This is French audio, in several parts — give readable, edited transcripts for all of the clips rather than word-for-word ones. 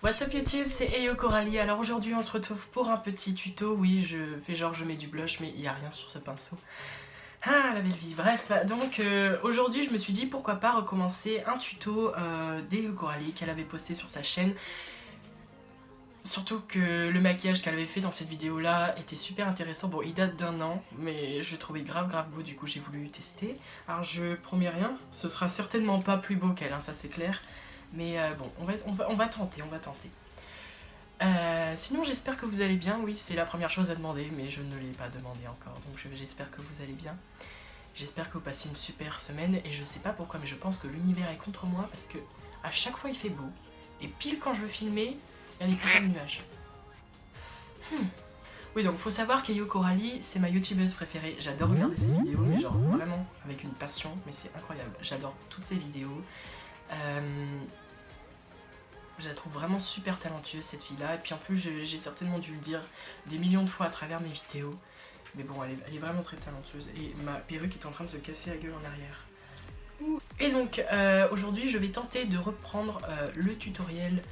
What's up YouTube, c'est Eyo Coralie. Alors aujourd'hui on se retrouve pour un petit tuto. Oui, je fais genre je mets du blush mais il n'y a rien sur ce pinceau. Ah, la belle vie. Bref, donc aujourd'hui je me suis dit pourquoi pas recommencer un tuto d'Eyo Coralie qu'elle avait posté sur sa chaîne. Surtout que le maquillage qu'elle avait fait dans cette vidéo là était super intéressant. Bon, il date d'1 an, mais je le trouvais grave beau, du coup j'ai voulu tester. Alors je promets rien, ce sera certainement pas plus beau qu'elle, hein, ça c'est clair. Mais bon, on va tenter. Sinon j'espère que vous allez bien. Oui, c'est la première chose à demander, mais je ne l'ai pas demandé encore. Donc j'espère que vous allez bien. J'espère que vous passez une super semaine. Et je sais pas pourquoi, mais je pense que l'univers est contre moi. Parce que à chaque fois il fait beau. Et pile quand je veux filmer, il y a des putains de nuages. Oui, donc faut savoir qu'Eyo Coralie, c'est ma youtubeuse préférée. J'adore regarder ses vidéos, mais genre vraiment avec une passion. Mais c'est incroyable, j'adore toutes ses vidéos. Je la trouve vraiment super talentueuse cette fille-là. Et puis en plus, j'ai certainement dû le dire des millions de fois à travers mes vidéos. Mais bon, elle est vraiment très talentueuse. Et ma perruque est en train de se casser la gueule en arrière. Et donc, aujourd'hui, je vais tenter de reprendre le tutoriel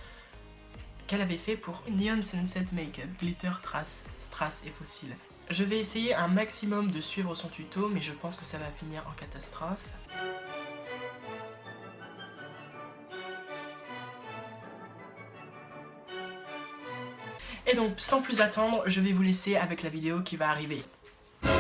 qu'elle avait fait pour Neon Sunset Makeup, Glitter, Strass et Fossile. Je vais essayer un maximum de suivre son tuto, mais je pense que ça va finir en catastrophe. Et donc, sans plus attendre, je vais vous laisser avec la vidéo qui va arriver. Pour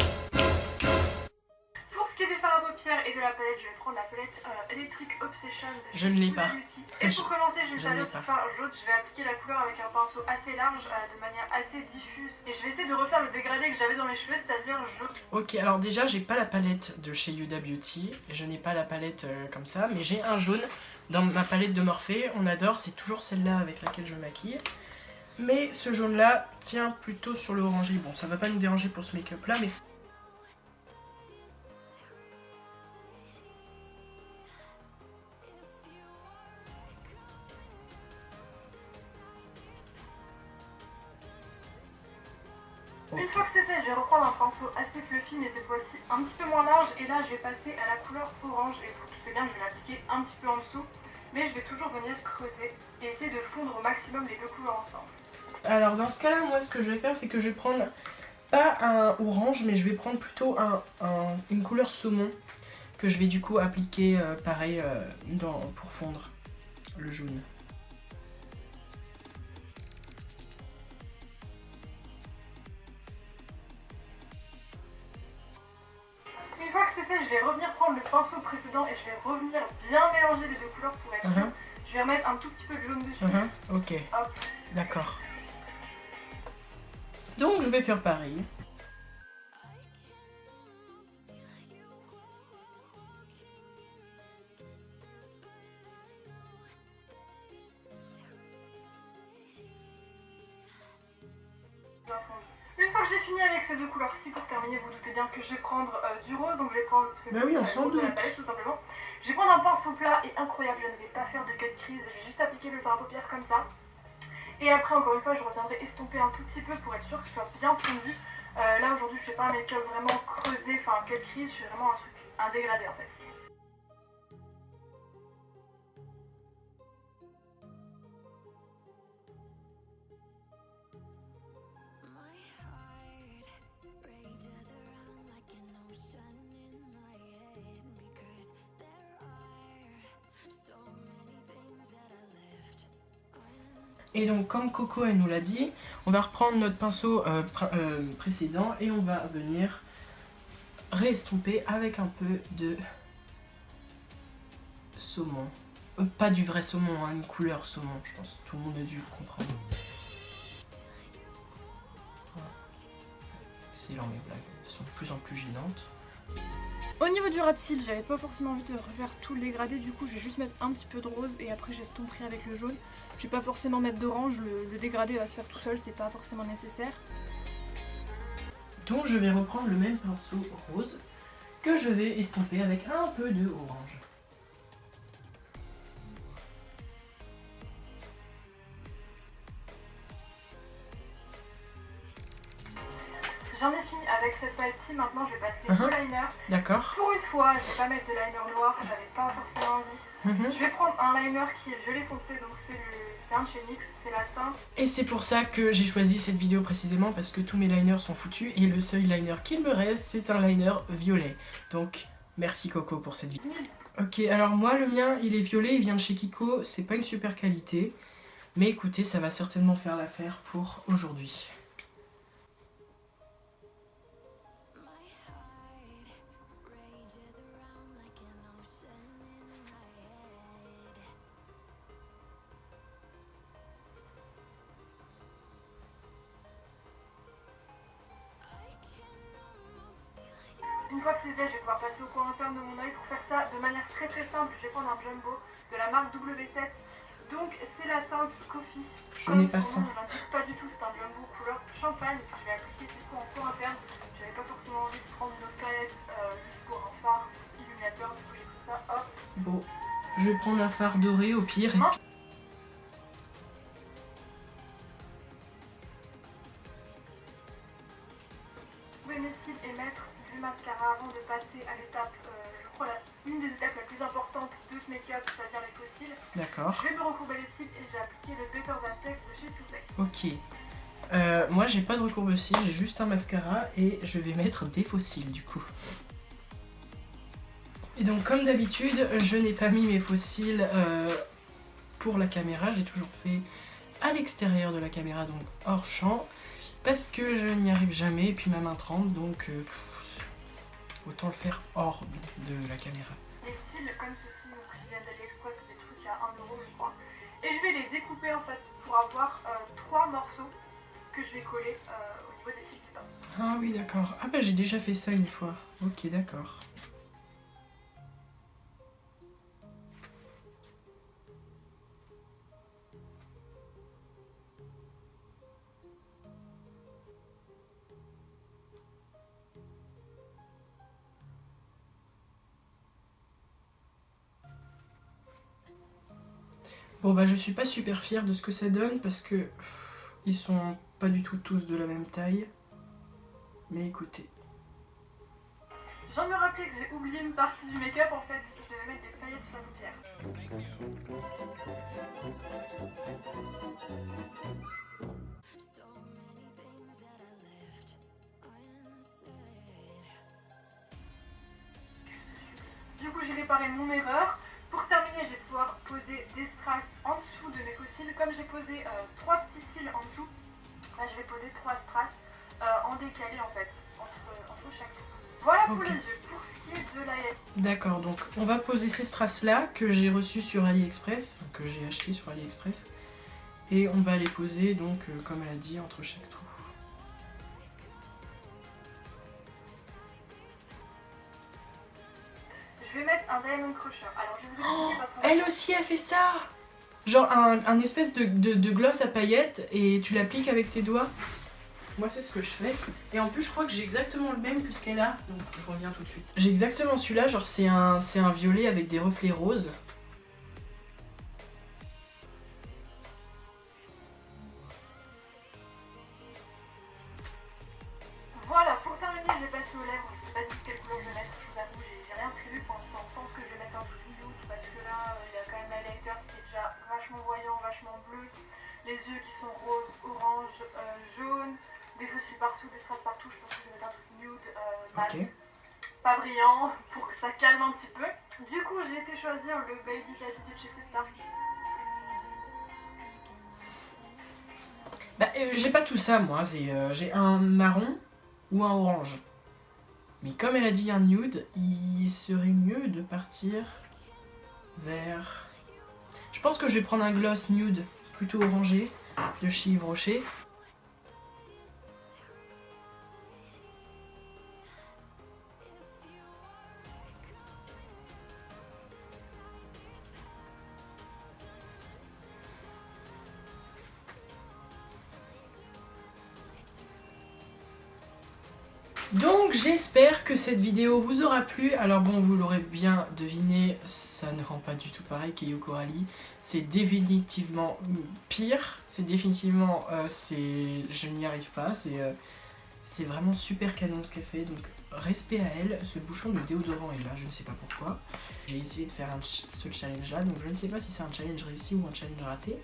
ce qui est des fards à paupières et de la palette, je vais prendre la palette Electric Obsession de Je ne l'ai pas. Beauty. Et pour commencer, je vais servir du fard jaune. Je vais appliquer la couleur avec un pinceau assez large, de manière assez diffuse. Et je vais essayer de refaire le dégradé que j'avais dans les cheveux, c'est-à-dire jaune. Ok, alors déjà, j'ai pas la palette de chez Huda Beauty. Je n'ai pas la palette comme ça, mais j'ai un jaune dans ma palette de Morphe. On adore, c'est toujours celle-là avec laquelle je me maquille. Mais ce jaune là tient plutôt sur le orangé. Bon, ça va pas nous déranger pour ce make-up là, mais... Une fois que c'est fait, je vais reprendre un pinceau assez fluffy, mais cette fois-ci un petit peu moins large. Et là, je vais passer à la couleur orange. Et vous doutez bien que je vais l'appliquer un petit peu en dessous. Mais je vais toujours venir creuser et essayer de fondre au maximum les deux couleurs ensemble. Alors dans ce cas-là, moi ce que je vais faire, c'est que je vais prendre pas un orange, mais je vais prendre plutôt une couleur saumon que je vais du coup appliquer pareil pour fondre le jaune. Une fois que c'est fait, je vais revenir prendre le pinceau précédent et je vais revenir bien mélanger les deux couleurs pour être sûr. Je vais remettre un tout petit peu de jaune dessus. Ok, hop, d'accord. Donc je vais faire pareil. Une fois que j'ai fini avec ces deux couleurs-ci, pour terminer, vous doutez bien que je vais prendre du rose, donc je vais prendre celui-ci de la palette tout simplement. Je vais prendre un pinceau plat et incroyable, je ne vais pas faire de cut crease, je vais juste appliquer le fard à paupières comme ça. Et après, encore une fois, je reviendrai estomper un tout petit peu pour être sûr que ce soit bien fondu. Là aujourd'hui, je fais pas un make-up vraiment creusé, enfin cut crease, je fais vraiment un dégradé en fait. Et donc comme Coco elle nous l'a dit, on va reprendre notre pinceau précédent et on va venir réestomper avec un peu de saumon. Pas du vrai saumon, hein, une couleur saumon, je pense que tout le monde a dû le comprendre. Voilà. Excellent mes blagues, elles sont de plus en plus gênantes. Au niveau du ras de cils, j'avais pas forcément envie de refaire tout le dégradé, du coup je vais juste mettre un petit peu de rose et après j'estomperai avec le jaune. Je vais pas forcément mettre d'orange, le dégradé va se faire tout seul, c'est pas forcément nécessaire. Donc je vais reprendre le même pinceau rose que je vais estomper avec un peu de orange. J'en ai fini avec cette palette-ci, maintenant je vais passer au liner. D'accord. Pour une fois, je vais pas mettre de liner noir, j'avais pas forcément envie. Je vais prendre un liner qui est violet foncé, donc c'est un de chez NYX, c'est la teinte. Et c'est pour ça que j'ai choisi cette vidéo précisément, parce que tous mes liners sont foutus et le seul liner qu'il me reste, c'est un liner violet. Donc merci Coco pour cette vidéo. Ok, alors moi le mien il est violet, il vient de chez Kiko, c'est pas une super qualité. Mais écoutez, ça va certainement faire l'affaire pour aujourd'hui. Une fois que c'est fait, je vais pouvoir passer au coin interne de mon œil. Pour faire ça de manière très simple, je vais prendre un jumbo de la marque W7. Donc c'est la teinte Coffee. Je n'ai pas ça. Je n'indique pas du tout, c'est un jumbo couleur champagne. Je vais appliquer du coup en coin interne. Je n'avais pas forcément envie de prendre une autre palette juste pour un phare illuminateur. Du coup j'ai pris ça, hop. Bon, je vais prendre un fard doré au pire. Mes cils et mettre du mascara avant de passer à l'étape, je crois une des étapes la plus importante de ce make-up, c'est-à-dire les faux cils. D'accord. Je vais me recourber les cils et je vais appliquer le Better Than Sex de chez Too Faced. Ok. Moi j'ai pas de recourbe cils, j'ai juste un mascara et je vais mettre des faux cils du coup. Et donc comme d'habitude, je n'ai pas mis mes faux cils pour la caméra, j'ai toujours fait à l'extérieur de la caméra, donc hors champ. Parce que je n'y arrive jamais, et puis ma main tremble, donc autant le faire hors de la caméra. Les cils comme ceci, donc qui viennent d'AliExpress, c'est des trucs à 1 € je crois. Et je vais les découper en fait pour avoir 3 morceaux que je vais coller au niveau des cils du bas. Ah oui d'accord, ah bah j'ai déjà fait ça une fois, ok d'accord. Bon bah je suis pas super fière de ce que ça donne parce que ils sont pas du tout tous de la même taille. Mais écoutez. Je viens de me rappeler que j'ai oublié une partie du make-up en fait, je devais mettre des paillettes sur la paupière. Du coup j'ai réparé mon erreur. Pour terminer, je vais pouvoir poser des strass en dessous de mes faux cils. Comme j'ai posé 3 petits cils en dessous, là, je vais poser 3 strass en décalé en fait, entre chaque tour. Voilà pour les yeux, pour ce qui est de la lèvre. D'accord, donc on va poser ces strass là que j'ai reçus sur AliExpress, enfin, que j'ai acheté sur AliExpress. Et on va les poser donc comme elle a dit entre chaque tour. Je vais mettre un diamond crusher. Alors je vais vous expliquer parce que... Elle aussi a fait ça! Genre un espèce de gloss à paillettes et tu l'appliques avec tes doigts. Moi c'est ce que je fais. Et en plus je crois que j'ai exactement le même que ce qu'elle a. Donc je reviens tout de suite. J'ai exactement celui-là, genre c'est un violet avec des reflets roses. Voilà, pour terminer je vais passer aux lèvres. Je sais pas du tout quelle couleur je vais mettre, je vous avoue, j'ai rien prévu pour l'instant. Je pense que je vais mettre un truc nude parce que là il y a quand même l'highlighter qui est déjà vachement voyant, vachement bleu. Les yeux qui sont roses, orange, jaune. Des faux cils partout, des strass partout, je pense que je vais mettre un truc nude, mat, pas brillant, pour que ça calme un petit peu. Du coup, j'ai été choisir le Baby Daddy de chez Festa. Bah, j'ai pas tout ça moi, j'ai un marron ou un orange. Mais comme elle a dit un nude, il serait mieux de partir vers... Je pense que je vais prendre un gloss nude plutôt orangé de chez Yves Rocher. Donc j'espère que cette vidéo vous aura plu. Alors bon, vous l'aurez bien deviné, ça ne rend pas du tout pareil qu'Eyo Coralie. C'est définitivement pire. C'est définitivement, je n'y arrive pas. C'est vraiment super canon ce qu'elle fait, donc respect à elle. Ce bouchon de déodorant est là, je ne sais pas pourquoi. J'ai essayé de faire ce challenge là, donc je ne sais pas si c'est un challenge réussi ou un challenge raté.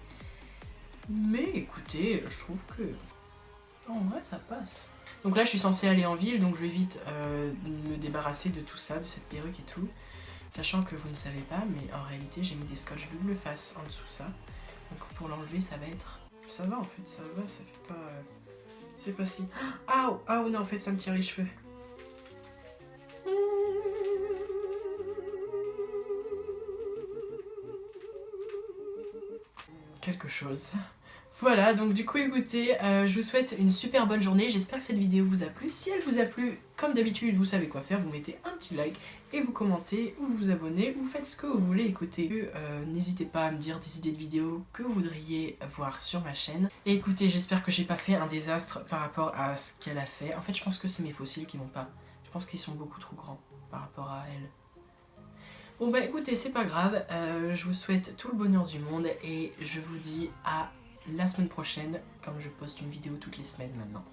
Mais écoutez, je trouve que en vrai ça passe. Donc là je suis censée aller en ville, donc je vais vite me débarrasser de tout ça, de cette perruque et tout. Sachant que vous ne savez pas, mais en réalité j'ai mis des scotch double face en dessous ça. Donc pour l'enlever ça va être... Ça va en fait, ça va, ça fait pas... C'est pas si... Ah oh non, en fait ça me tire les cheveux. Quelque chose. Voilà, donc du coup écoutez, je vous souhaite une super bonne journée, j'espère que cette vidéo vous a plu. Si elle vous a plu, comme d'habitude, vous savez quoi faire, vous mettez un petit like et vous commentez ou vous abonnez, vous faites ce que vous voulez. Écoutez, n'hésitez pas à me dire des idées de vidéos que vous voudriez voir sur ma chaîne. Et écoutez, j'espère que j'ai pas fait un désastre par rapport à ce qu'elle a fait. En fait, je pense que c'est mes fossiles qui vont pas. Je pense qu'ils sont beaucoup trop grands par rapport à elle. Bon bah écoutez, c'est pas grave, je vous souhaite tout le bonheur du monde et je vous dis à la semaine prochaine, comme je poste une vidéo toutes les semaines maintenant.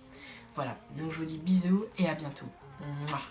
Voilà, donc je vous dis bisous et à bientôt. Mouah.